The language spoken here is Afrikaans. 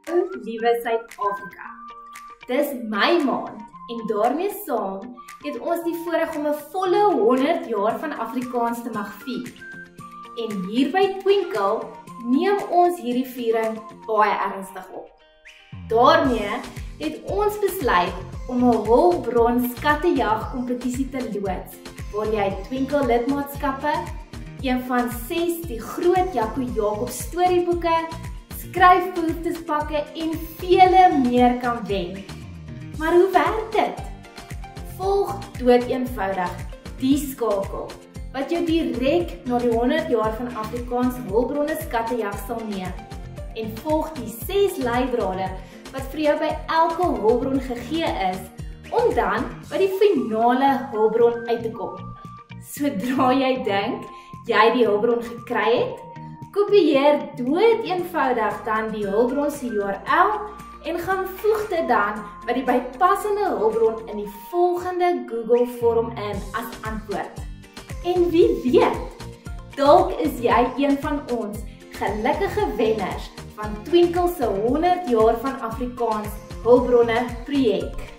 Liewe Suid-Afrika. Dis my maand en daarmee saam het ons die voorreg om 'n volle 100 jaar van Afrikaans te mag vier. En hier by Twinkle neem ons hierdie viering baie ernstig op. Daarmee het ons besluit om 'n hulpbron skattejag kompetisie te loods waar jy Twinkle lidmaatskappe, een van 6 die groot Jaco Jakob storieboeke, skryfboektespakke en vele meer kan wen. Maar hoe werk dit? Volg doodeenvoudig die skakel wat jou direk na die 100 jaar van Afrikaans hulpbronne skattejag sal neem en volg die 6 leidrade wat vir jou by elke hulpbron gegee is om dan by die finale hulpbron uit te kom. Sodra jy dink jy die hulpbron gekry het, kopieer doodeenvoudig dan die hulpbron se URL en gaan voeg dit dan by die bypassende hulpbron in die volgende Google vorm in as antwoord. En wie weet, dalk is jy een van ons gelukkige wenners van Twinkle se 100 jaar van Afrikaans hulpbronne projek.